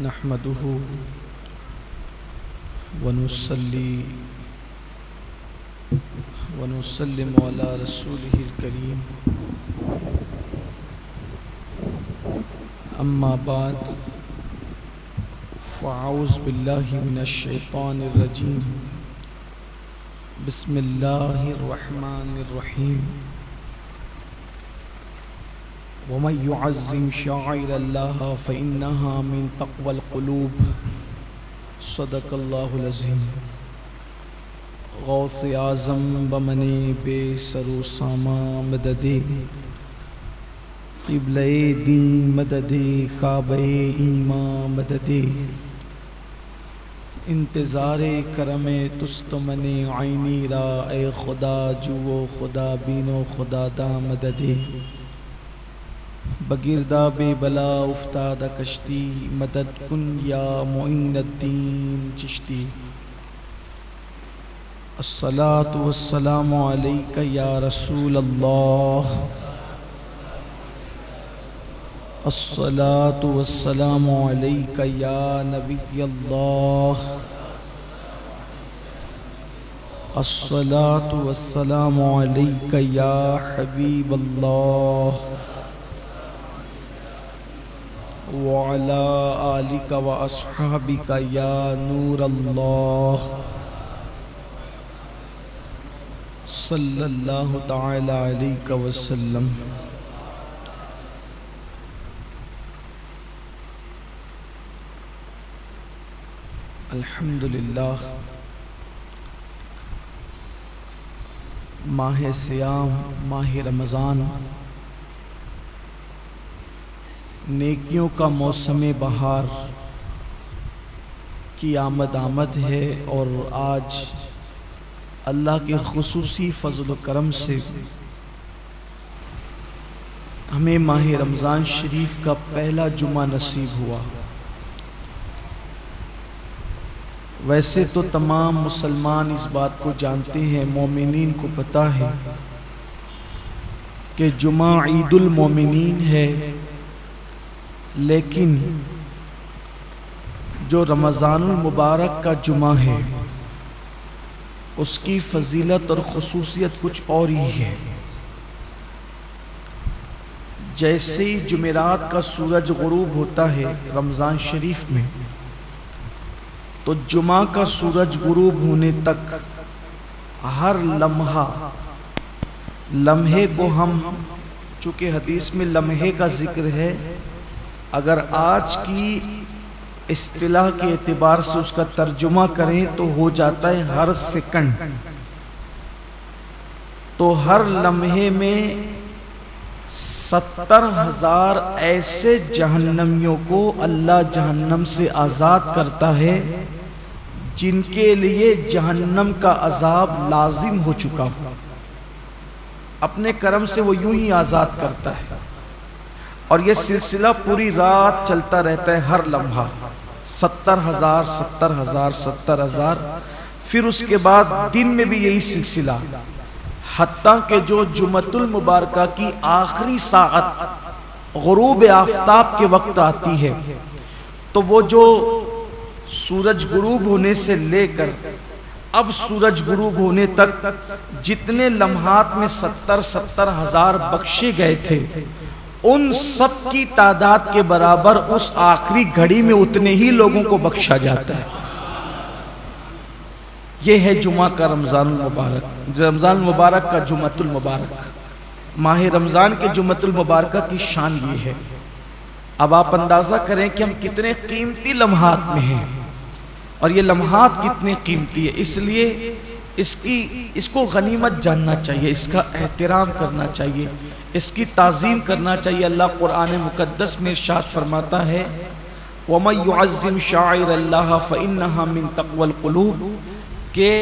नहमदुहु वनुसल्ली वनुसल्लिमु अला रसूलिहिल करीम अम्मा बाद फ़अऊज़ु बिल्लाहि मिनश शैतानिर रजीम बिस्मिल्लाहिर रहमानिर रहीम वमन युअज़्ज़िम शाइरल्लाह फ़इन्नहा मिन तक़वल क़ुलूब सदक़ल्लाहुल अज़ीम। गौसे आज़म बमने बेसरो सामा मददे क़िबले दी मददे काबे ईमा मददे इंतज़ारे करमे तुस्त मने आइनी रा ए खुदा जुओ खुदा बीनो खुदा दा मददे बगिरदा बेबला उफ्तादा कश्ती मदद कुन या मुईनुद्दीन चिश्ती। अस्सलातु वस्सलामु अलैका या रसूल अल्लाह, अस्सलातु वस्सलामु अलैका या नबी अल्लाह, अस्सलातु वस्सलामु अलैका या हबीब अल्लाह व अला आलिका व अस्हाबिका या नूर अल्लाह सल्लल्लाहु तआला अलैहि वसल्लम। अल्हम्दुलिल्लाह, माह सियाम माह रमज़ान नेकियों का मौसम बहार की आमद है और आज अल्लाह के खुसूसी फजल करम से हमें माह रमज़ान शरीफ का पहला जुमा नसीब हुआ। वैसे तो तमाम मुसलमान इस बात को जानते हैं, मोमिनीन को पता है कि जुमा ईदुल मोमिनीन है, लेकिन जो रमज़ानुल मुबारक का जुमा है उसकी फजीलत और खुसूसियत कुछ और ही है। जैसे ही जुमेरात का सूरज गुरूब होता है रमज़ान शरीफ में, तो जुमा का सूरज गुरूब होने तक हर लम्हे को हम, चूँकि हदीस में लम्हे का जिक्र है, अगर आज की इस्तिलाह के एतबार से उसका तर्जुमा करें तो हो जाता है हर सेकंड। तो हर लम्हे में 70,000 ऐसे जहन्नमियों को अल्लाह जहन्नम से आज़ाद करता है जिनके लिए जहन्नम का अजाब लाजिम हो चुका हो। अपने करम से वो यूं ही आज़ाद करता है और ये सिलसिला पूरी रात चलता रहता है। हर लम्हा 70,000 70,000 70,000। फिर उसके बाद दिन में भी यही सिलसिला, हत्ता के जो जुमतुल मुबारका की आखिरी साअत गुरूब आफ्ताब के वक्त आती है, तो वो जो सूरज गुरूब होने से लेकर अब सूरज गुरूब होने तक जितने लम्हात में 70,000 बख्शे गए थे, उन सब की तादाद के बराबर उस आखिरी घड़ी में उतने ही लोगों को बख्शा जाता है। यह है जुमा का रमज़ानुल मुबारक, रमज़ान मुबारक का जुमतुल मुबारक, माह रमज़ान के जुमतुल मुबारक की शान ये है। अब आप अंदाज़ा करें कि हम कितने कीमती लम्हात में हैं और ये लम्हात कितने कीमती है। इसलिए इसको गनीमत जानना चाहिए, इसका एहतराम करना चाहिए, इसकी ताज़ीम करना चाहिए। अल्लाह कुरान मुक़द्दस में इरशाद फरमाता है, वमन युअज़्ज़िम शाइरल्लाह फ़इन्नहा मिन तक़वल क़ुलूब, के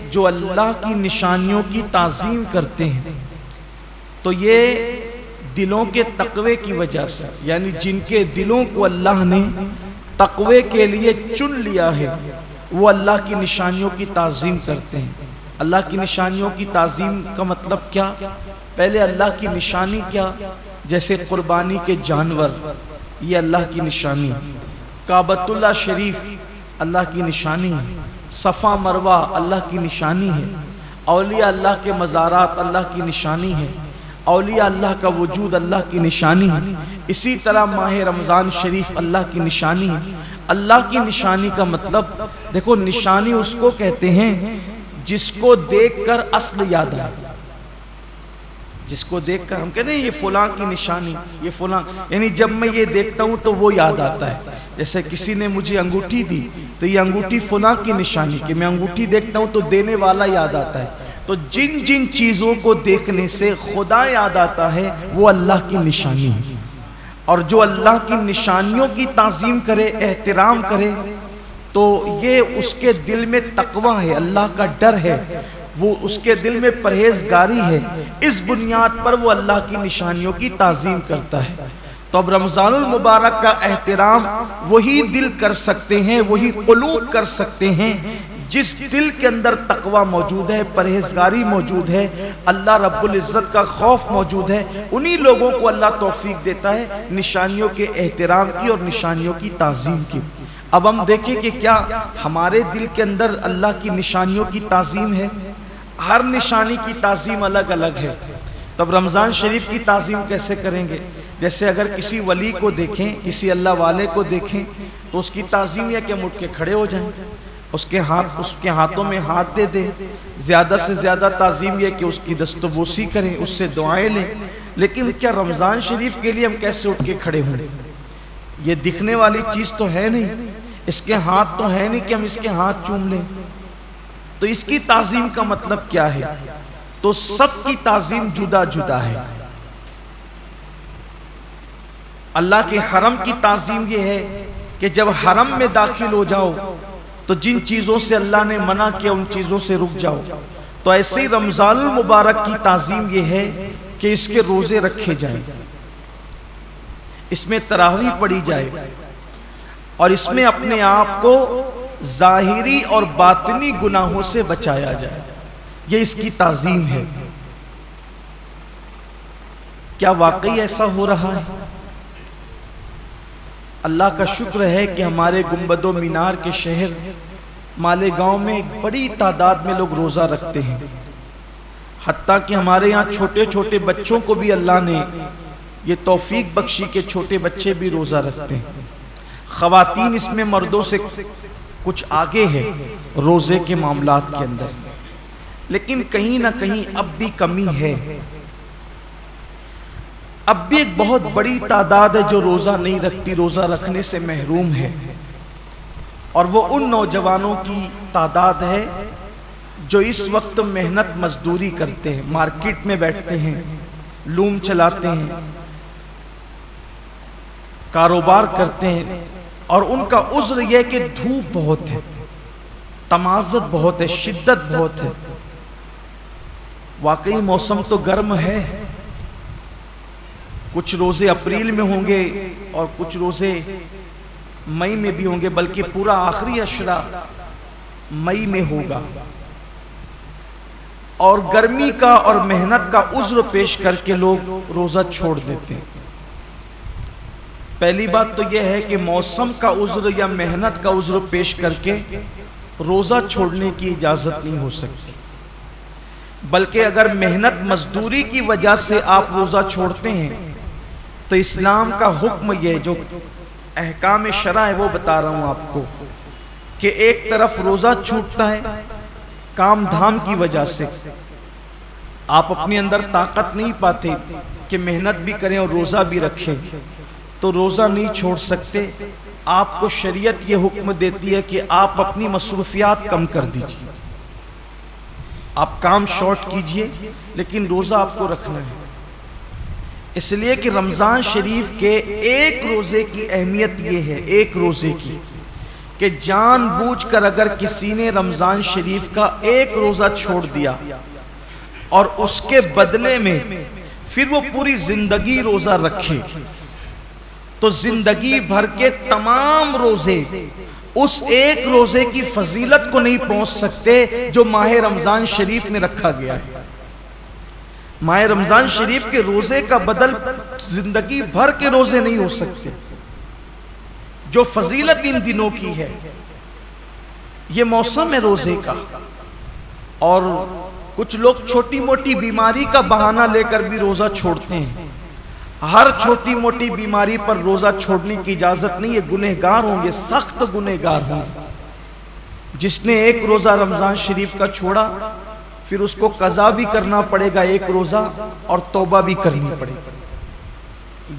जो अल्लाह की निशानियों की ताज़ीम करते हैं तो ये दिलों के तक़वे की वजह से, यानी जिनके दिलों को अल्लाह ने तक़वे के लिए चुन लिया है, वो अल्लाह की निशानियों की ताज़ीम करते हैं। अल्लाह की निशानियों की ताज़ीम का मतलब क्या? पहले अल्लाह की निशानी क्या? जैसे कुर्बानी के जानवर, ये अल्लाह की निशानी। काबतुल्लाह शरीफ अल्लाह की निशानी है, सफ़ा मरवा अल्लाह की निशानी है, औलिया अल्लाह के मज़ारात अल्लाह की निशानी है, औलिया अल्लाह का वजूद अल्लाह की निशानी है। इसी तरह माह रमज़ान शरीफ अल्लाह की निशानी है। अल्लाह की निशानी का मतलब देखो, निशानी उसको कहते हैं जिसको देखकर अस्ल याद आए। जिसको देखकर हम कहते हैं ये फुलां की निशानी, ये फुलां, यानी जब मैं ये देखता हूँ तो वो याद आता है। जैसे किसी ने मुझे अंगूठी दी तो ये अंगूठी फुलां की निशानी, कि मैं अंगूठी देखता हूँ तो देने वाला याद आता है। तो जिन जिन चीज़ों को देखने से खुदा याद आता है वो अल्लाह की निशानी है। और जो अल्लाह की निशानियों की ताज़ीम करे, एहतराम करे, तो ये उसके दिल में तकवा है, अल्लाह का डर है, वो उसके दिल में परहेजगारी है। इस बुनियाद पर वो अल्लाह की निशानियों की ताज़ीम करता है। तो अब रमज़ानुल मुबारक का एहतराम वही दिल कर सकते हैं, वही क़ुलूब कर सकते हैं जिस दिल के अंदर तकवा मौजूद है, परहेजगारी मौजूद है, अल्लाह रब्बुल इज़्ज़त का खौफ मौजूद है। उन्हीं लोगों को अल्लाह तौफीक देता है निशानियों के एहतराम की और निशानियों की ताज़ीम की। अब हम देखें कि क्या हमारे दिल के अंदर अल्लाह की निशानियों की ताज़ीम है। हर निशानी की ताज़ीम अलग अलग है। तब रमज़ान शरीफ की ताज़ीम कैसे करेंगे? जैसे अगर किसी वली को देखें, किसी अल्लाह वाले को देखें, तो उसकी ताज़ीम यह कि हम उठ के खड़े हो जाएं, उसके हाथों में हाथ दे दें। ज़्यादा से ज़्यादा ताज़ीम यह कि उसकी दस्तबोसी करें, उससे दुआएं लें। लेकिन क्या रमज़ान शरीफ के लिए हम कैसे उठ के खड़े हों? ये दिखने वाली चीज़ तो है नहीं, इसके हाथ तो है नहीं कि हम इसके हाथ चूम लें। तो इसकी ताज़ीम का मतलब क्या है? तो सबकी ताज़ीम जुदा जुदा है। अल्लाह के हरम की ताज़ीम यह है कि जब हरम में दाखिल हो जाओ तो जिन चीज़ों से अल्लाह ने मना किया उन चीज़ों से रुक जाओ। तो ऐसे ही रमज़ानुल मुबारक की ताज़ीम यह है कि इसके रोज़े रखे जाएं, इसमें तरावी पढ़ी जाए और इसमें अपने आप को ज़ाहिरी और बातिनी गुनाहों से बचाया जाए। ये इसकी ताज़ीम है। क्या वाकई ऐसा हो रहा है? अल्लाह का शुक्र है कि हमारे गुंबदो मीनार के शहर मालेगांव में एक बड़ी तादाद में लोग रोज़ा रखते हैं। हत्ता कि हमारे यहाँ छोटे छोटे बच्चों को भी अल्लाह ने ये तौफीक बख्शी के छोटे बच्चे भी रोज़ा रखते हैं। ख़वातीन इसमें मर्दों से कुछ आगे है रोज़े के मामलात के अंदर, लेकिन कहीं ना कहीं अब भी कमी है। अब भी एक बहुत बड़ी तादाद है जो रोज़ा नहीं रखती, रोज़ा रखने से महरूम है। और वो उन नौजवानों की तादाद है जो इस वक्त मेहनत मजदूरी करते हैं, मार्केट में बैठते हैं, लूम चलाते हैं, कारोबार करते हैं, और उनका उज़्र यह कि धूप बहुत है, तमाज़त बहुत है, शिद्दत बहुत है। वाकई मौसम तो गर्म है। कुछ रोज़े अप्रैल में होंगे और कुछ रोज़े मई में भी होंगे, बल्कि पूरा आखिरी अशरा मई में होगा। और गर्मी का और मेहनत का उज़्र पेश करके लोग रोज़ा छोड़ देते हैं। पहली बात तो यह है कि मौसम का उज़्र या मेहनत का उज़्र पेश करके रोज़ा छोड़ने की इजाज़त नहीं हो सकती, बल्कि अगर मेहनत मजदूरी की वजह से आप रोज़ा छोड़ते हैं तो इस्लाम का हुक्म यह जो अहकाम शरा है वो बता रहा हूँ आपको, कि एक तरफ रोज़ा छूटता है काम धाम की वजह से, आप अपने अंदर ताकत नहीं पाते कि मेहनत भी करें और रोज़ा भी रखें, तो रोज़ा नहीं छोड़ सकते। आपको शरीयत ये हुक्म देती है कि आप अपनी मसरूफियात कम कर दीजिए, आप काम शॉर्ट कीजिए, लेकिन रोज़ा आपको रखना है। इसलिए कि रमज़ान शरीफ के एक रोज़े की अहमियत ये है, एक रोज़े की, कि जानबूझकर अगर किसी ने रमज़ान शरीफ का एक रोज़ा छोड़ दिया और उसके बदले में फिर वो पूरी ज़िंदगी रोज़ा रखे, तो ज़िंदगी भर के तमाम रोज़े उस एक रोज़े की फजीलत को नहीं पहुँच सकते जो माह रमज़ान शरीफ में रखा गया है। माह रमज़ान शरीफ के रोज़े का बदल ज़िंदगी भर के रोज़े नहीं हो सकते। जो फजीलत इन दिनों की है। ये मौसम है रोजे का, और कुछ लोग छोटी मोटी बीमारी का बहाना लेकर भी रोजा छोड़ते हैं। हर छोटी मोटी बीमारी पर रोजा छोड़ने की इजाजत नहीं है, गुनहगार होंगे, सख्त गुनहगार होंगे। जिसने एक रोजा रमजान शरीफ का छोड़ा, फिर उसको कज़ा भी करना पड़ेगा एक रोजा, और तौबा भी करनी पड़ेगी।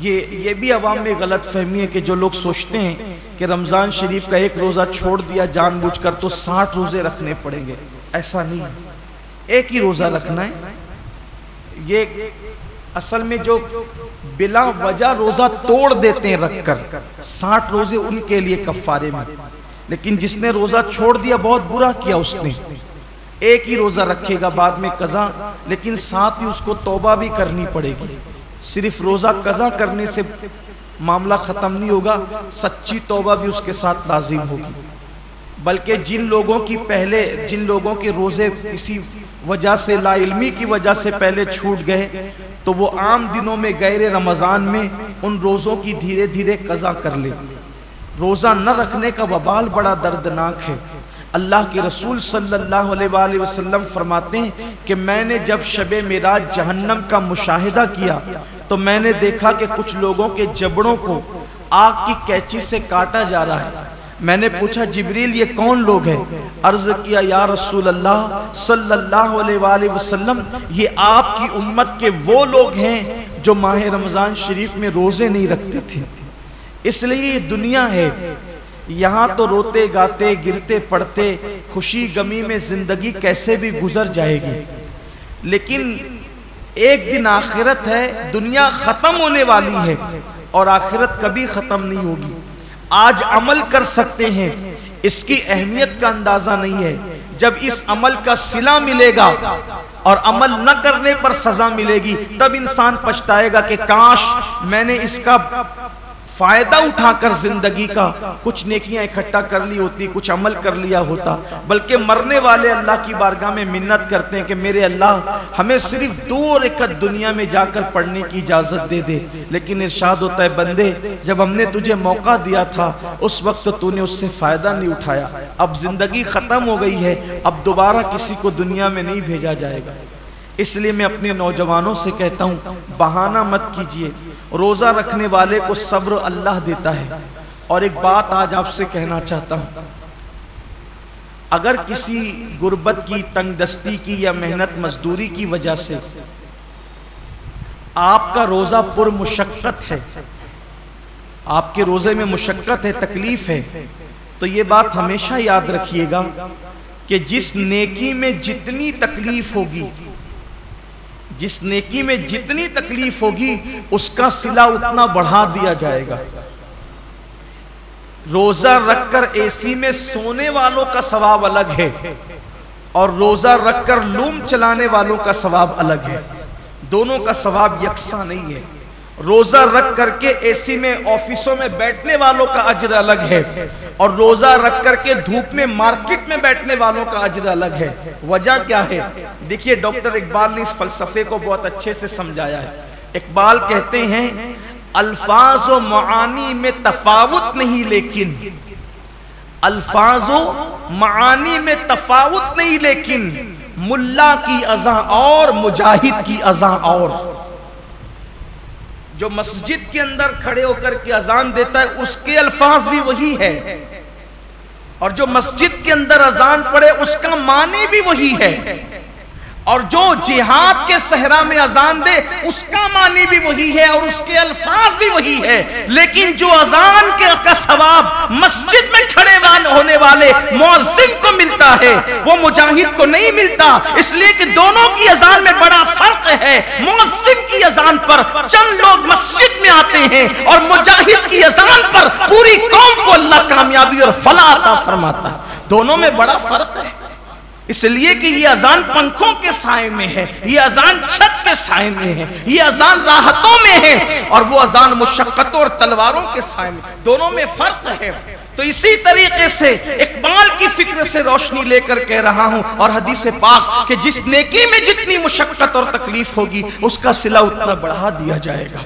ये भी अवाम में गलत फहमी है कि जो लोग सोचते हैं कि रमजान शरीफ का एक रोजा छोड़ दिया जानबूझकर तो 60 रोजे रखने पड़ेंगे। ऐसा नहीं है, एक ही रोजा रखना है। ये असल में जो बिला वजह रोजा तोड़ देते हैं रखकर, 60 रोजे उनके लिए कफारे में। लेकिन जिसने रोजा छोड़ दिया बहुत बुरा किया उसने। एक ही रोजा रखेगा, बाद में कज़ा, लेकिन साथ ही उसको तौबा भी करनी पड़ेगी। सिर्फ रोजा कज़ा करने से मामला खत्म नहीं होगा, सच्ची तौबा भी उसके साथ लाजिम होगी। बल्कि जिन लोगों के रोजे किसी वजह से, लाइल्मी की वजह से पहले छूट गए, तो वो आम दिनों में गैर रमजान में उन रोजों की धीरे धीरे कज़ा कर ले। रोजा न रखने का वबाल बड़ा दर्दनाक है। अल्लाह के रसूल सल्लल्लाहु अलैहि वसल्लम फरमाते हैं कि मैंने जब शबे मिराज जहन्नम का मुशाहिदा किया तो मैंने देखा कि कुछ लोगों के जबड़ों को आग की कैंची से काटा जा रहा है। मैंने पूछा, जिब्रील ये कौन लोग हैं? अर्ज किया, या रसूल अल्लाह सल्लल्लाहु अलैहि वसल्लम, ये आपकी उम्मत के वो लोग हैं जो माह रमजान शरीफ में रोजे नहीं रखते थे। इसलिए ये दुनिया है, यहाँ तो रोते गाते गिरते पड़ते खुशी गमी में जिंदगी कैसे भी गुजर जाएगी, लेकिन एक दिन आखिरत है। दुनिया खत्म होने वाली है और आखिरत कभी खत्म नहीं होगी। आज अमल कर सकते हैं, इसकी अहमियत का अंदाजा नहीं है। जब इस अमल का सिला मिलेगा और अमल न करने पर सजा मिलेगी, तब इंसान पछताएगा कि काश मैंने इसका फायदा उठाकर जिंदगी का कुछ नेकियां इकट्ठा कर ली होती, कुछ अमल कर लिया होता। बल्कि मरने वाले अल्लाह की बारगाह में मिन्नत करते हैं कि मेरे अल्लाह, हमें सिर्फ 2 रकअत दुनिया में जाकर पढ़ने की इजाजत दे दे। लेकिन इरशाद होता है, बंदे जब हमने तुझे मौका दिया था उस वक्त तो तूने उससे फायदा नहीं उठाया। अब जिंदगी खत्म हो गई है, अब दोबारा किसी को दुनिया में नहीं भेजा जाएगा। इसलिए मैं अपने नौजवानों से कहता हूं, बहाना मत कीजिए। रोजा रखने वाले को सब्र अल्लाह देता है। और एक बात आज आपसे कहना चाहता हूं, अगर किसी गुर्बत की, तंगदस्ती की या मेहनत मजदूरी की वजह से आपका रोजा पुरमुशक्कत है, आपके रोजे में मुशक्कत है, तकलीफ है, तो ये बात हमेशा याद रखिएगा कि जिस नेकी में जितनी तकलीफ होगी, जिस नेकी में जितनी तकलीफ होगी उसका सिला उतना बढ़ा दिया जाएगा। रोजा रखकर एसी में सोने वालों का सवाब अलग है और रोजा रखकर लूम चलाने वालों का सवाब अलग है। दोनों का सवाब यकसा नहीं है। रोजा रख करके एसी में ऑफिसों में बैठने वालों का अज्र अलग है और रोजा रख करके धूप में मार्केट में बैठने वालों का अज्र अलग है। वजह क्या है? देखिए, डॉक्टर इकबाल ने इस फलसफे को बहुत अच्छे से समझाया है। इकबाल कहते हैं, अल्फाज व मानी में तफावुत नहीं, लेकिन अल्फाज व मानी में तफावुत नहीं, लेकिन मुल्ला की अज़ा और मुजाहिद की अज़ा और। जो मस्जिद के अंदर खड़े होकर के अजान देता है उसके अल्फाज भी वही है, और जो मस्जिद के अंदर अजान पढ़े उसका मानी भी वही है, और जो जिहाद के सहरा में अजान दे उसका मानी भी वही है और उसके अल्फाज भी वही है। लेकिन जो अजान का सवाब मस्जिद में खड़े होने वाले मुअज्जिन को मिलता है वो मुजाहिद को नहीं मिलता। इसलिए कि दोनों की अजान में बड़ा फर्क है। मुअज्जिन की अजान पर चंद लोग मस्जिद में आते हैं और मुजाहिद की अजान पर पूरी कौम को अल्लाह कामयाबी और फलाह अता फरमाता है। दोनों में बड़ा फर्क है। इसलिए कि ये अजान पंखों के साए में है, ये अजान छत के साए में है, ये अजान राहतों में है, और वो अजान मुशक्कतों और तलवारों के साए में। दोनों में फर्क है। तो इसी तरीके से इकबाल की फिक्र से रोशनी लेकर कह रहा हूं, और हदीस पाक कि जिस नेकी में जितनी मुशक्कत और तकलीफ होगी उसका सिला उतना बढ़ा दिया जाएगा।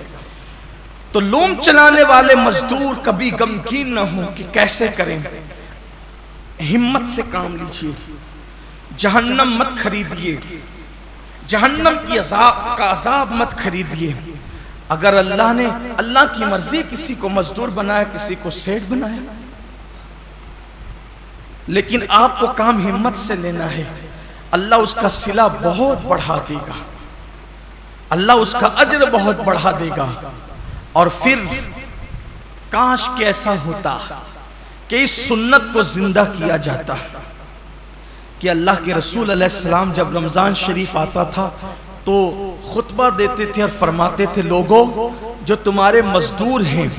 तो लूम चलाने वाले मजदूर कभी गमगीन न हो कि कैसे करें। हिम्मत से काम लीजिए, जहन्नम मत खरीदिए, जहन्नम की का अजाब मत खरीदिए। अगर अल्लाह की मर्जी किसी को मजदूर बनाया, किसी को सेठ बनाया, लेकिन आपको काम हिम्मत से लेना है। अल्लाह उसका सिला बहुत बढ़ा देगा, अल्लाह उसका अज्र बहुत बढ़ा देगा। और फिर काश के ऐसा होता कि इस सुन्नत को जिंदा किया जाता कि अल्लाह के रसूल अलैहिस्सलाम जब रमज़ान शरीफ आता था तो खुतबा देते थे और फरमाते थे, लोगों जो तुम्हारे मजदूर हैं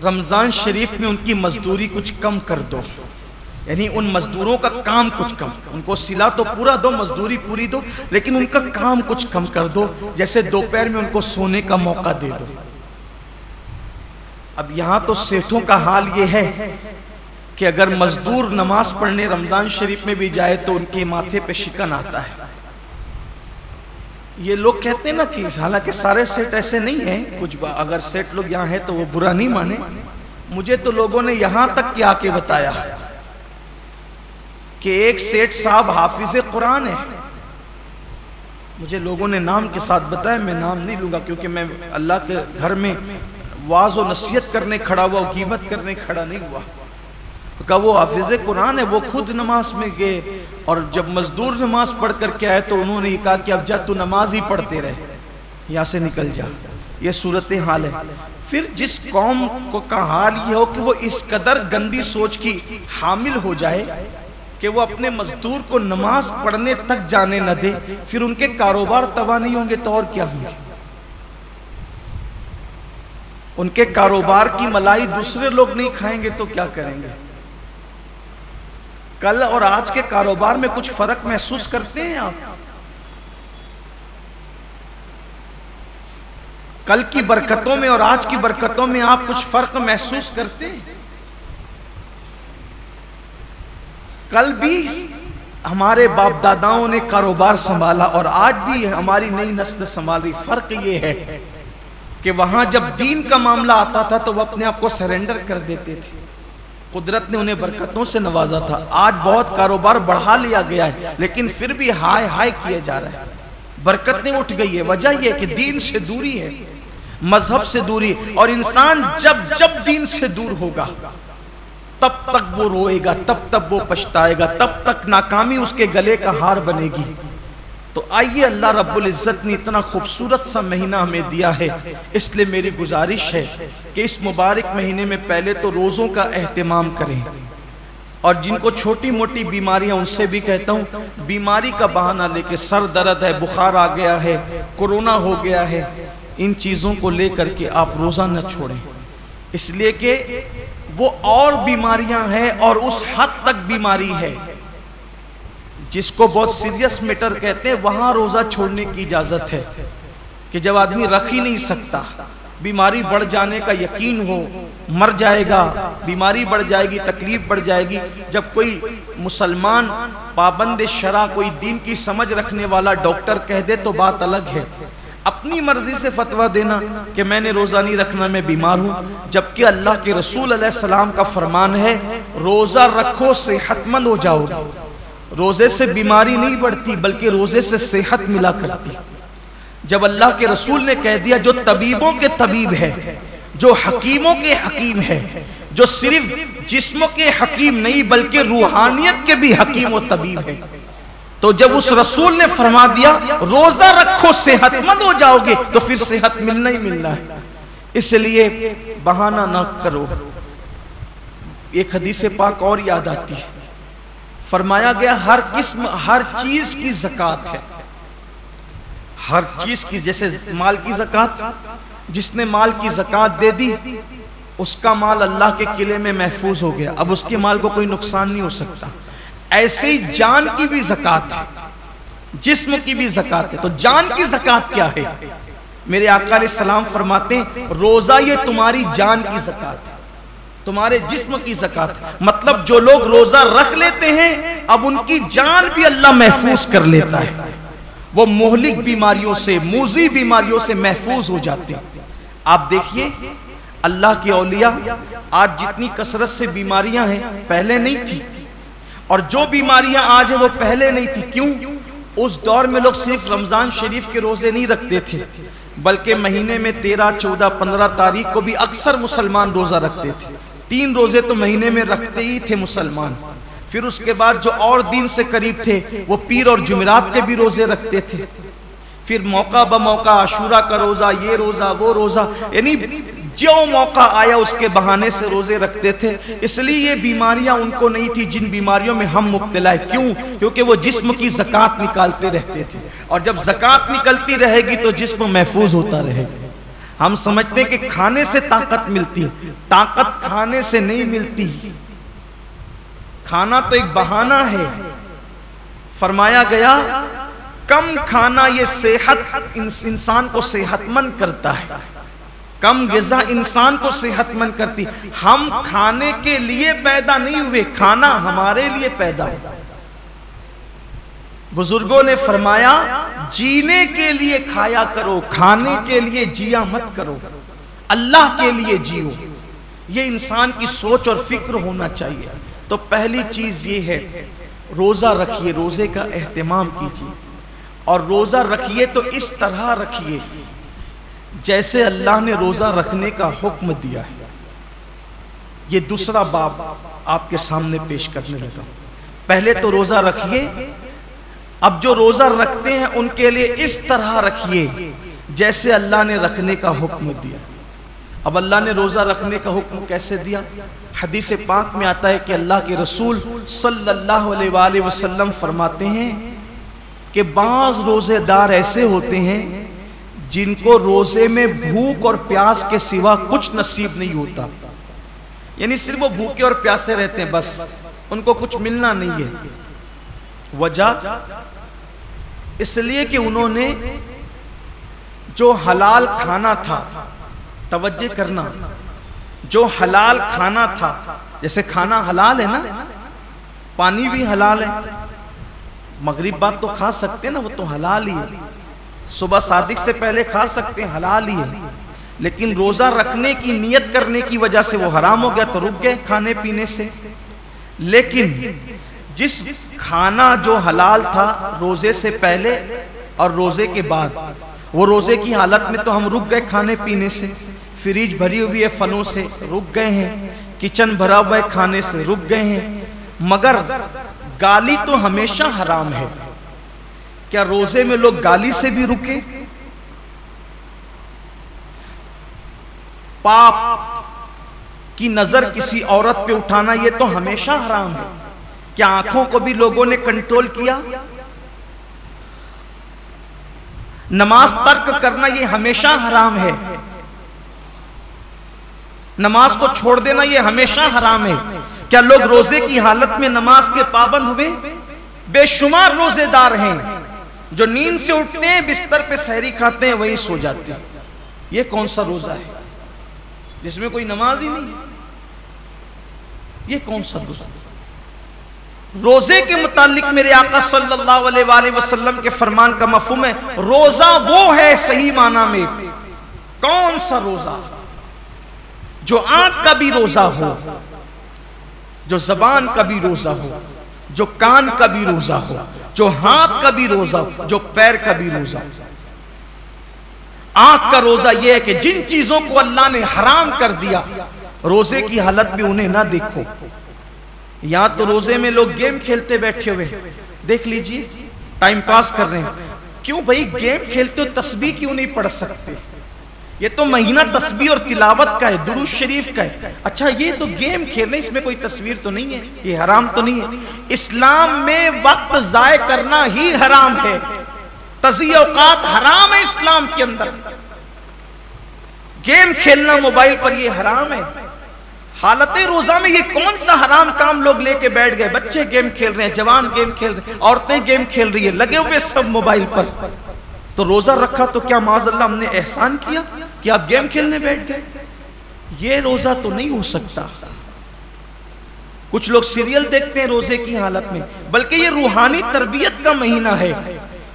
रमज़ान शरीफ में उनकी मजदूरी कुछ कम कर दो, यानी उन मजदूरों का काम कुछ कम, उनको सिला तो पूरा दो, मजदूरी पूरी दो, लेकिन उनका काम कुछ कम कर दो, जैसे दोपहर में उनको सोने का मौका दे दो। अब यहाँ तो सेठों का हाल ये है कि अगर मजदूर नमाज पढ़ने रमज़ान शरीफ में भी जाए तो उनके माथे पे शिकन आता है। ये लोग कहते हैं ना कि हालांकि सारे सेठ ऐसे नहीं हैं, कुछ अगर सेठ लोग यहाँ हैं तो वो बुरा नहीं माने। मुझे तो लोगों ने यहाँ तक के आके बताया कि एक सेठ साहब हाफिज कुरान है। मुझे लोगों ने नाम के साथ बताया, मैं नाम नहीं लूंगा क्योंकि मैं अल्लाह के घर में वाज और नसीहत करने खड़ा हुआ, कीमत करने खड़ा नहीं हुआ। तो कहा वो हाफिज कुरान है, वो खुद नमाज में गए और जब मजदूर नमाज पढ़ करके आए तो उन्होंने कहा कि अब जा तू नमाज ही पढ़ते रहे, यहाँ से निकल जा। ये सूरत हाल है। फिर जिस कौम को का हाल ये हो कि वो इस कदर गंदी सोच की हामिल हो जाए कि वो अपने मजदूर को नमाज पढ़ने तक जाने न दे, फिर उनके कारोबार तबाह नहीं होंगे तो और क्या होंगे? उनके कारोबार की मलाई दूसरे लोग नहीं खाएंगे तो क्या करेंगे? कल और आज के कारोबार में कुछ फर्क महसूस करते हैं आप? कल की बरकतों में और आज की बरकतों में आप कुछ फर्क महसूस करते हैं? कल भी हमारे बाप दादाओं ने कारोबार संभाला और आज भी हमारी नई नस्ल संभाल रही। फर्क ये है कि वहां जब दीन का मामला आता था तो वो अपने आप को सरेंडर कर देते थे, कुदरत ने उन्हें बरकतों से नवाजा था। आज बहुत कारोबार बढ़ा लिया गया है लेकिन फिर भी हाय हाय किए जा रहा है, बरकतें उठ गई है। वजह यह कि दीन से दूरी है, मजहब से दूरी, और इंसान जब जब दीन से दूर होगा तब तक वो रोएगा, तब तक वो पछताएगा, तब तक नाकामी उसके गले का हार बनेगी। तो आइए, अल्लाह रब्बुल इज्जत ने इतना खूबसूरत सा महीना हमें दिया है, इसलिए मेरी गुजारिश है कि इस मुबारक महीने में पहले तो रोज़ों का एहतमाम करें, और जिनको छोटी मोटी बीमारियां उनसे भी कहता हूँ, बीमारी का बहाना लेके सर दर्द है, बुखार आ गया है, कोरोना हो गया है, इन चीज़ों को लेकर के आप रोज़ा न छोड़ें, इसलिए कि वो और बीमारियां हैं और उस हद तक बीमारी है जिसको बहुत सीरियस मैटर कहते हैं, वहां रोजा छोड़ने की इजाजत है कि जब आदमी रख ही नहीं सकता, बीमारी बढ़ जाने का यकीन हो, मर जाएगा, बीमारी बढ़ जाएगी, तकलीफ बढ़ जाएगी। जब कोई मुसलमान पाबंद शरा, कोई दीन की समझ रखने वाला डॉक्टर कह दे तो बात अलग है। अपनी मर्जी से फतवा देना कि मैंने रोजा नहीं रखना, मैं बीमार हूं, जबकि अल्लाह के रसूल अलैहिस्सलाम का फरमान है रोजा रखो सेहतमंद हो जाओगे। रोजे से बीमारी नहीं बढ़ती बल्कि रोजे से सेहत मिला करती। जब अल्लाह के रसूल ने कह दिया जो तबीबों के तबीब है, जो हकीमों के हकीम है, जो सिर्फ जिस्मों के हकीम नहीं बल्कि रूहानियत के भी हकीम और तबीब है, तो जब उस रसूल ने फरमा दिया रोजा रखो सेहतमंद हो जाओगे, तो फिर सेहत मिलना ही मिलना है। इसलिए बहाना ना करो। एक हदीस पाक और याद आती है, फरमाया गया हर किस्म हर चीज की ज़कात है, हर चीज की। जैसे माल की ज़कात, जिसने माल की ज़कात दे दी उसका माल अल्लाह के किले में महफूज हो गया, अब उसके माल को कोई नुकसान नहीं हो सकता। ऐसे ही जान की भी ज़कात है, जिस्म की भी ज़कात है। तो जान की ज़कात क्या है? मेरे आका अलैहिस्सलाम फरमाते हैं रोजा ये तुम्हारी जान की ज़कात है, तुम्हारे जिस्म की ज़कात। मतलब जो लोग रोजा रख लेते हैं अब उनकी जान भी अल्लाह महफूज कर लेता है, वो मोहलिक बीमारियों से, मूजी बीमारियों से महफूज हो जाते हैं। आप देखिए अल्लाह के औलिया, आज जितनी कसरत से बीमारियां हैं पहले नहीं थी, और जो बीमारियां आज है वो पहले नहीं थी। क्यों? उस दौर में लोग सिर्फ रमजान शरीफ के रोजे नहीं रखते थे, बल्कि महीने में 13, 14, 15 तारीख को भी अक्सर मुसलमान रोजा रखते थे। 3 रोजे तो महीने में रखते ही थे मुसलमान। फिर उसके बाद जो और दिन से करीब थे वो पीर और जुमेरात के भी रोजे रखते थे। फिर मौका ब मौका आशूरा का रोजा, ये रोजा, वो रोजा, यानी जो मौका आया उसके बहाने से रोजे रखते थे। इसलिए ये बीमारियां उनको नहीं थी जिन बीमारियों में हम मुब्तला है। क्यों? क्योंकि वो जिस्म की ज़कात निकालते रहते थे, और जब ज़कात निकलती रहेगी तो जिस्म महफूज होता रहेगा। हम समझते हैं कि खाने से ताकत मिलती है, ताकत खाने से नहीं मिलती। खाना तो एक बहाना है। फरमाया गया कम खाना ये सेहत इंसान को सेहतमंद करता है, कम ग़िज़ा इंसान को सेहतमंद करती। हम खाने के लिए पैदा नहीं हुए, खाना हमारे लिए पैदा हुआ। बुजुर्गों ने फरमाया जीने के लिए खाया करो, खाने के लिए जिया मत करो, अल्लाह के लिए जियो। ये इंसान की सोच और फिक्र होना चाहिए। तो पहली चीज ये है, रोजा रखिए, रोजे का एहतमाम कीजिए, और रोजा रखिए तो इस तरह रखिए जैसे अल्लाह ने रोजा रखने का हुक्म दिया है। ये दूसरा बाब आपके सामने पेश करने लगा। पहले तो रोजा रखिए, अब जो रोजा रखते हैं उनके लिए इस तरह रखिए जैसे अल्लाह ने रखने का हुक्म दिया। अब अल्लाह ने रोजा रखने का हुक्म कैसे दिया? हदीस पाक में आता है कि अल्लाह के रसूल सल्लल्लाहु अलैहि वसल्लम फरमाते हैं कि बाज़ रोजेदार ऐसे होते हैं जिनको रोजे में भूख और प्यास के सिवा कुछ नसीब नहीं होता, यानी सिर्फ वो भूखे और प्यासे रहते हैं, बस उनको कुछ मिलना नहीं है। वजह इसलिए कि उन्होंने जो हलाल खाना था, तवज्जो करना, जो हलाल खाना था, जैसे खाना हलाल है ना, पानी भी हलाल है, मगरिब बाद तो खा सकते हैं ना, वो तो हलाल ही है, सुबह सादिक से पहले खा सकते हैं, हलाल ही है। लेकिन रोजा रखने की नियत करने की वजह से वो हराम हो गया तो रुक गए खाने पीने से। लेकिन जिस खाना जो हलाल था रोजे से पहले और रोजे के बाद, वो रोजे की हालत में तो हम रुक गए खाने पीने से, फ्रिज भरी हुई है फलों से, रुक गए हैं, किचन भरा हुआ है खाने से, रुक गए हैं। मगर गाली तो हमेशा हराम है। क्या रोजे में लोग गाली से भी रुके? पाप की नजर किसी औरत पे उठाना ये तो हमेशा हराम है। क्या आंखों को भी लोगों ने कंट्रोल किया? नमाज तर्क करना ये हमेशा हराम है। नमाज को छोड़ देना ये हमेशा हराम है। क्या लोग रोजे की हालत में नमाज के पाबंद हुए? बेशुमार रोजेदार हैं जो नींद से उठते हैं, बिस्तर पे सहरी खाते हैं, वहीं सो जाते हैं। ये कौन सा रोजा है जिसमें कोई नमाज ही नहीं है? ये कौन सा रोजा? रोजे के मुतालिक मेरे आका सल्लल्लाहु अलैहि वसल्लम के फरमान का मफहूम है, रोजा वो है सही माना में। कौन सा रोजा? जो आंख का भी रोजा हो, जो जबान का भी रोजा हो, जो कान का भी रोजा हो, जो हाथ का भी रोजा हो, जो पैर का भी रोजा हो। आंख का रोजा यह है कि जिन चीजों को अल्लाह ने हराम कर दिया, रोजे की हालत में उन्हें ना देखो। यहां तो रोजे में लोग गेम खेलते बैठे हुए, देख लीजिए, टाइम पास कर रहे हैं। क्यों भाई गेम खेलते हो? तस्बीह क्यों नहीं पढ़ सकते? ये तो महीना तस्बीह और तिलावत का है, दुरूद शरीफ का है। अच्छा ये तो गेम खेल रहे, इसमें कोई तस्वीर तो नहीं है, ये हराम तो नहीं है। इस्लाम में वक्त जाय करना ही हराम है, तज़ीय औकात हराम है इस्लाम के अंदर। गेम खेलना मोबाइल पर ये हराम है। हालत रोजा में ये कौन सा हराम काम लोग लेके बैठ गए? बच्चे गेम खेल रहे हैं, जवान गेम खेल रहे हैं, औरतें गेम खेल रही है, लगे हुए सब मोबाइल पर। तो रोजा रखा तो क्या माज़अल्लाह हमने एहसान किया कि आप गेम खेलने बैठ गए? ये रोजा तो नहीं हो सकता। कुछ लोग सीरियल देखते हैं रोजे की हालत में, बल्कि ये रूहानी तरबियत का महीना है।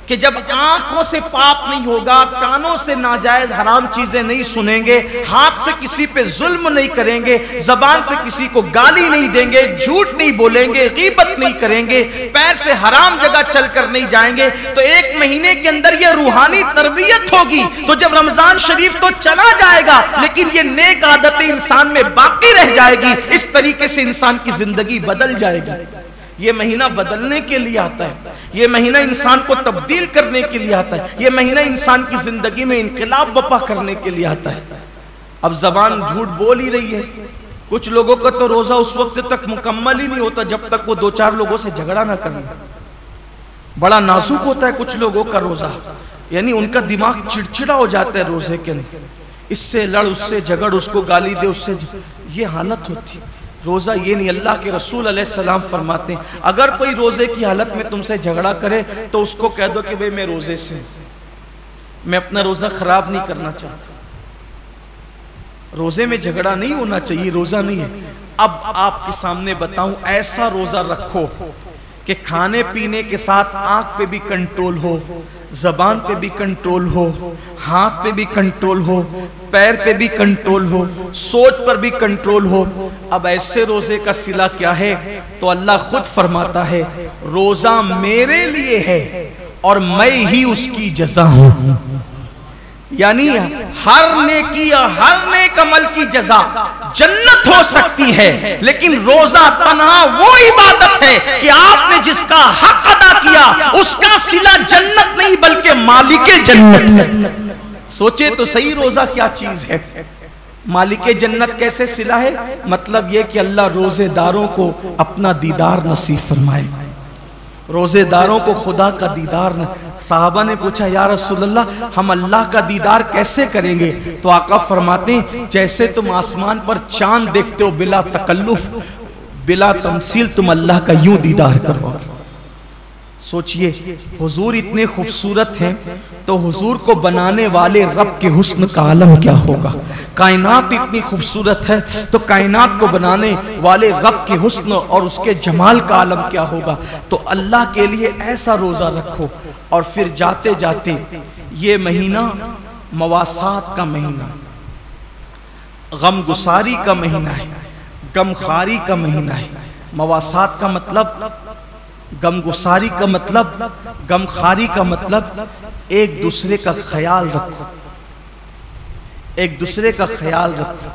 कि जब आंखों से पाप नहीं होगा, कानों से नाजायज हराम चीजें नहीं सुनेंगे, हाथ से किसी पे जुल्म नहीं करेंगे, जबान से किसी को गाली नहीं देंगे, झूठ नहीं बोलेंगे, गीबत नहीं करेंगे, पैर से हराम जगह चलकर नहीं जाएंगे, तो एक महीने के अंदर ये रूहानी तरबियत होगी। तो जब रमजान शरीफ तो चला जाएगा, लेकिन ये नेक आदतें इंसान में बाकी रह जाएगी। इस तरीके से इंसान की जिंदगी बदल जाएगी। ये महीना बदलने के लिए आता है, ये महीना इंसान को तब्दील करने के लिए आता है, ये महीना इंसान की जिंदगी में इनकलाब बपा करने के लिए आता है। अब जबान झूठ बोल ही रही है। कुछ लोगों का तो रोजा उस वक्त तक मुकम्मल ही नहीं होता जब तक वो 2-4 लोगों से झगड़ा ना कर ले। बड़ा नाजुक होता है कुछ लोगों का रोजा, यानी उनका दिमाग चिड़चिड़ा हो जाता है रोजे के अंदर, इससे लड़, उससे झगड़, उसको गाली दे, उससे ये हालत होती है। रोजा ये नहीं। अल्लाह के रसूल अलैहिस्सलाम फरमाते हैं, अगर कोई रोजे की हालत में तुमसे झगड़ा करे तो उसको कह दो कि भाई मैं रोजे से, मैं अपना रोजा खराब नहीं करना चाहता। रोजे में झगड़ा नहीं होना चाहिए, रोजा नहीं है। अब आपके सामने बताऊं, ऐसा रोजा रखो कि खाने पीने के साथ आंख पे भी कंट्रोल हो, जबान पे भी कंट्रोल हो, हाथ पे भी कंट्रोल हो, पैर पे भी कंट्रोल हो, सोच पर भी कंट्रोल हो। अब ऐसे रोजे का सिला क्या है? तो अल्लाह खुद फरमाता है, रोजा मेरे लिए है और मैं ही उसकी जज़ा हूं। यानी हर नेकी या हर नेक अमल की जज़ा जन्नत हो सकती है, लेकिन रोजा तन्हा वो इबादत है कि आपने जिसका हक अदा किया उसका सिला जन्नत नहीं बल्कि मालिके जन्नत है। सोचे तो सही, रोजा क्या चीज है? मालिके जन्नत कैसे सिला है? मतलब यह कि अल्लाह रोजेदारों को अपना दीदार नसीब फरमाए, रोजेदारों को खुदा का दीदार। साहबा ने पूछा, या रसूलल्लाह, हम अल्लाह का दीदार कैसे करेंगे? तो आका फरमाते हैं, जैसे तुम आसमान पर चांद देखते हो बिला तकल्लुफ, बिला तमसील, तुम अल्लाह का यूं दीदार करो। सोचिए, हुजूर इतने खूबसूरत हैं तो हुजूर को बनाने वाले रब के हुस्न का आलम क्या होगा। कायनात इतनी खूबसूरत है तो कायनात को बनाने वाले रब के हुस्न और उसके जमाल का आलम क्या होगा। तो अल्लाह के लिए ऐसा रोजा रखो। और फिर जाते जाते, ये महीना मवासात का महीना, गम गुसारी का महीना है, गमखारी का महीना है। मवासात का मतलब, गमगुसारी का मतलब, गमखारी का मतलब एक दूसरे का ख्याल रखो, एक दूसरे का ख्याल रखो,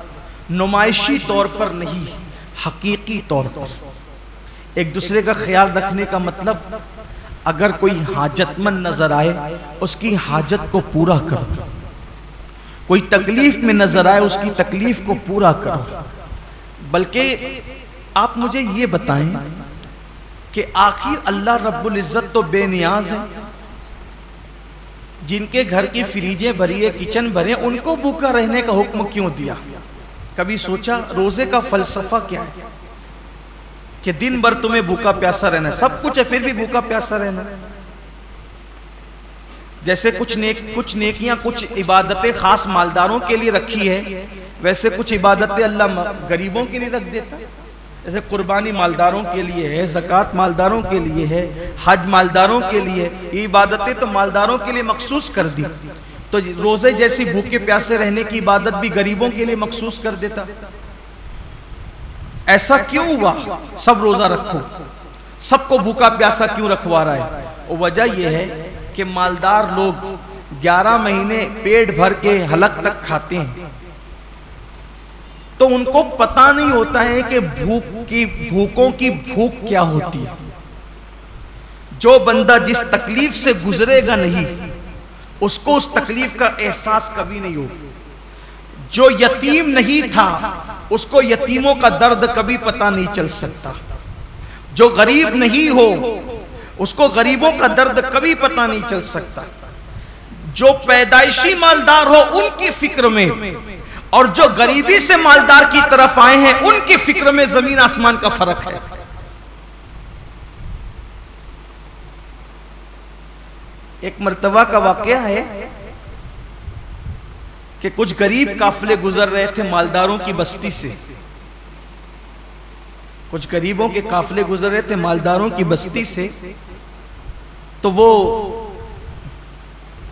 नुमाइशी तौर पर नहीं, हकीकी तौर पर एक दूसरे का ख्याल रखने का मतलब, अगर कोई हाजतमंद नजर आए उसकी हाजत को पूरा करो, कोई तकलीफ में नजर आए उसकी तकलीफ को पूरा करो। बल्कि आप मुझे ये बताएं कि आखिर अल्लाह रब्बुल इज्जत तो बेनियाज है, जिनके घर की फ्रीजें भरी है, किचन भरे, उनको भूखा रहने का हुक्म क्यों दिया? कभी सोचा रोजे का फलसफा क्या है कि दिन भर तुम्हें भूखा प्यासा रहना, सब कुछ है फिर भी भूखा प्यासा रहना? जैसे कुछ नेकियां, कुछ इबादतें खास मालदारों के लिए रखी है, वैसे कुछ इबादतें अल्लाह गरीबों के लिए रख देता। जैसे कुर्बानी मालदारों के लिए है, ज़कात मालदारों के लिए है, हज मालदारों के लिए, ये इबादतें तो मालदारों के लिए मखसूस कर दी। तो रोजे जैसी भूखे प्यासे रहने की इबादत भी गरीबों के लिए मखसूस कर देता। ऐसा क्यों हुआ? सब रोजा रखो, सबको भूखा प्यासा क्यों रखवा रहा है? और वजह यह है कि मालदार लोग 11 महीने पेट भर के हलक तक खाते हैं, तो उनको पता नहीं होता है कि भूखों की भूख क्या होती है। जो बंदा जिस तकलीफ से गुजरेगा नहीं, उसको उस तकलीफ का एहसास कभी नहीं होगा। जो यतीम नहीं था, उसको यतीमों का दर्द कभी पता नहीं चल सकता। जो गरीब नहीं हो, उसको गरीबों का दर्द कभी पता नहीं चल सकता। जो पैदाइशी मालदार हो, उनकी फिक्र में, और जो गरीबी से मालदार की तरफ आए हैं, उनकी फिक्र में जमीन आसमान का फर्क है। एक मर्तबा का वाकया है कि कुछ गरीब काफिले गुजर रहे थे मालदारों की बस्ती से। कुछ गरीबों के काफिले गुजर रहे थे मालदारों की बस्ती से, तो वो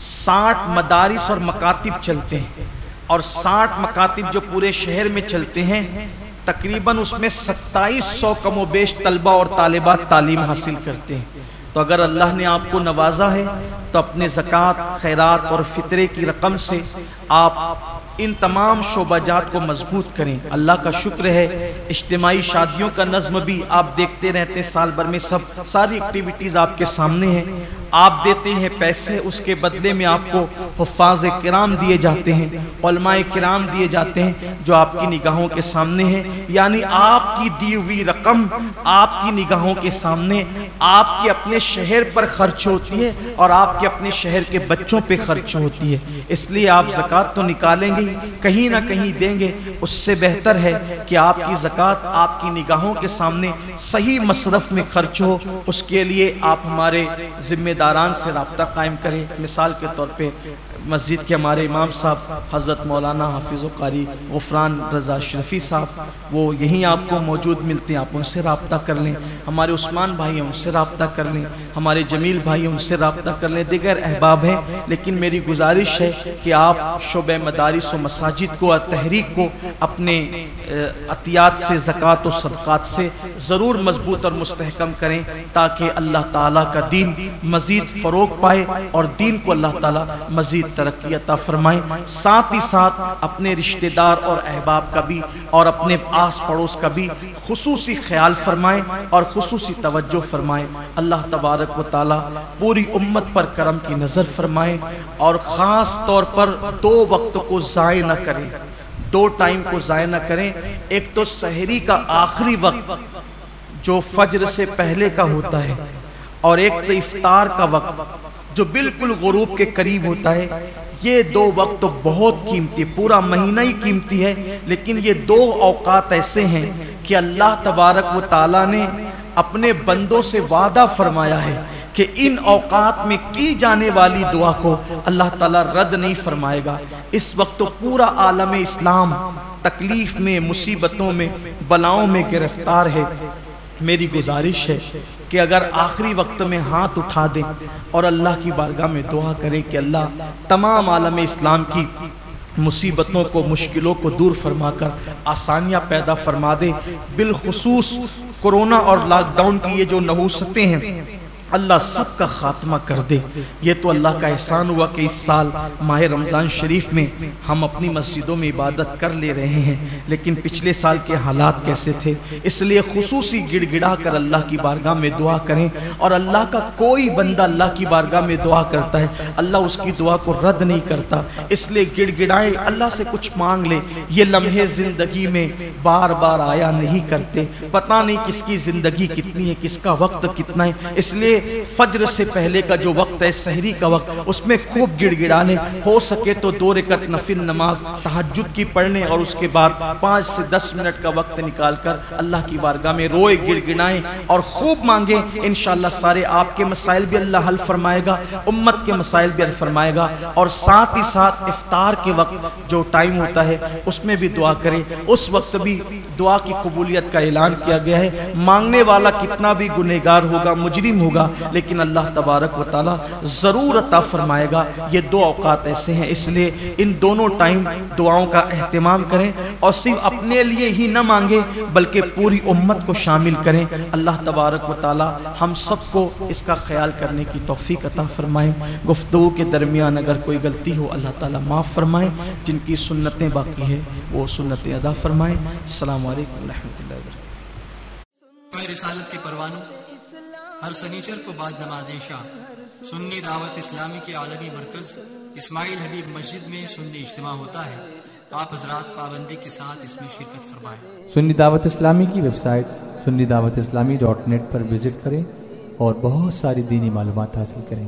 60 मदारिस और मकातिब चलते हैं, और 60 मकातिब जो पूरे शहर में चलते हैं, तकरीबन उसमें 2700 कमोबेश तलबा और तालिबात तालीम हासिल करते हैं। तो अगर अल्लाह ने आपको नवाजा है तो अपने ज़कात, खैरात और फितरे की रकम से आप इन तमाम शोबाजात को मजबूत करें। अल्लाह का शुक्र है, इज्तिमाई शादियों का नज़्म भी आप देखते रहते हैं, साल भर में सारी एक्टिविटीज़ आपके सामने हैं। आप देते हैं पैसे, उसके बदले में आपको हुफ़ाज़ किराम दिए जाते हैं, उलमाए किराम दिए जाते हैं जो आपकी निगाहों के सामने हैं। यानी आपकी दी हुई रकम आपकी निगाहों के सामने आपके अपने शहर पर खर्च होती है और आपके अपने शहर के बच्चों पे खर्च होती है। इसलिए आप ज़कात तो निकालेंगे, कहीं ना कहीं देंगे। उससे बेहतर है कि आपकी ज़कात आपकी निगाहों के सामने सही मसरफ में खर्च हो। उसके लिए आप हमारे जिम्मेदारान से राब्ता कायम करें। मिसाल के तौर पे मस्जिद के हमारे इमाम साहब हज़रत मौलाना हाफिज़ कारी गुफ़रान रज़ा शरफ़ी साहब, वो यहीं आपको मौजूद मिलते हैं, आप उनसे राब्ता कर लें। हमारे उस्मान भाई हैं, उनसे राब्ता कर लें। हमारे जमील भाई हैं, उनसे राब्ता कर लें। दिगर अहबाब हैं, लेकिन मेरी गुजारिश है कि आप शुबे मदारिस व मसाजिद को और तहरीक को अपने अतियात से, ज़कात और सदक़ात से ज़रूर मजबूत और मुस्तहकम करें, ताकि अल्लाह ताला का दीन मज़ीद फ़रोग़ पाए और दीन को अल्लाह ताला मज़ीद तरक्की अता फरमाएं। साथ ही साथ अपने रिश्तेदार और अहबाब का भी और अपने आस पड़ोस का भी खुसूसी ख्याल फरमाएं और खुसूसी तवज्जो फरमाएं। अल्लाह तबारक व तआला पूरी उम्मत पर करम की नज़र फरमाएं और ख़ास तौर पर 2 वक्त को ज़ाय न करें, 2 टाइम को ज़ाय न करें। एक तो सहरी का आखिरी वक्त जो फज्र से पहले का होता है, और एक तो इफ्तार का वक्त जो बिल्कुल गुरूब के करीब होता है। ये 2 वक्त तो बहुत कीमती, पूरा महीना ही कीमती है, लेकिन ये 2 औकात ऐसे हैं कि अल्लाह तबारक व ताला ने अपने बंदों से वादा फरमाया है कि इन औकात में की जाने वाली दुआ को अल्लाह ताला रद्द नहीं फरमाएगा। इस वक्त तो पूरा आलम इस्लाम तकलीफ में, मुसीबतों में, बलाओं में गिरफ्तार है। मेरी गुजारिश है कि अगर आखिरी वक्त में हाथ उठा दें और अल्लाह की बारगाह में दुआ करें कि अल्लाह तमाम आलम इस्लाम की मुसीबतों को, मुश्किलों को दूर फरमाकर आसानियाँ पैदा फरमा दे। बिलखुसूस कोरोना और लॉकडाउन की ये जो नहूसतें हैं, अल्लाह सब का खात्मा कर दे। ये तो अल्लाह का एहसान हुआ कि इस साल माह रमज़ान शरीफ में हम अपनी मस्जिदों में इबादत कर ले रहे हैं, लेकिन पिछले साल के हालात कैसे थे। इसलिए खुसूसी गिड़गिड़ा कर अल्लाह की बारगाह में दुआ करें। और अल्लाह का कोई बंदा अल्लाह की बारगाह में दुआ करता है, अल्लाह उसकी दुआ को रद्द नहीं करता। इसलिए गिड़गिड़ाएं, अल्लाह से कुछ मांग ले। ये लम्हे ज़िंदगी में बार बार आया नहीं करते, पता नहीं किसकी ज़िंदगी कितनी है, किसका वक्त कितना है। इसलिए फज्र से पहले का जो वक्त है, सहरी का वक्त, उसमें खूब गिड़गिड़ा लें। हो सके तो 2 रकात नफिल नमाज तहज्जुद की पढ़ने और उसके बाद 5 से 10 मिनट का वक्त निकालकर अल्लाह की बारगाह में रोए, गिड़गिड़ाएं और खूब मांगे। इंशाअल्लाह सारे आपके मसाइल भी अल्लाह हल फरमाएगा, उम्मत के मसाइल भी हल फरमाएगा। और साथ ही साथ इफ्तार के वक्त जो टाइम होता है, उसमें भी दुआ करें। उस वक्त भी दुआ की कबूलियत का ऐलान किया गया है। मांगने वाला कितना भी गुनहगार होगा, मुजरिम होगा, लेकिन अल्लाह तबारक व ताला ज़रूर अता फरमाएगा। ये 2 औकात ऐसे हैं, इसलिए इन दोनों टाइम दुआओं का एहतिमाम करें और सिर्फ अपने लिए ही न मांगे, बल्कि पूरी उम्मत को शामिल करें। अल्लाह तबारक व ताला हम सबको इसका ख्याल करने की तौफीक अता फरमाएँ। गुफ्तगू के दरमियान अगर कोई गलती हो, अल्लाह ताला माफ़ फरमाएँ। जिनकी सुन्नतें बाकी है वो सुन्नतें अदा फरमाएँ। अस्सलामु अलैकुम व रहमतुल्लाहि व बरकातुहू। रिसालत के परवानों हर सनीचर को बाद नमाज इशा सुन्नी दावत इस्लामी के आलमी मरकज इस्माइल हबीब मस्जिद में सुन्नी इज्तिमा होता है। आप हजरात पाबंदी के साथ इसमें शिरकत फरमाएं। सुन्नी दावत इस्लामी की वेबसाइट sunnidawatislamI.net पर विजिट करें और बहुत सारी दीनी मालूमात हासिल करें।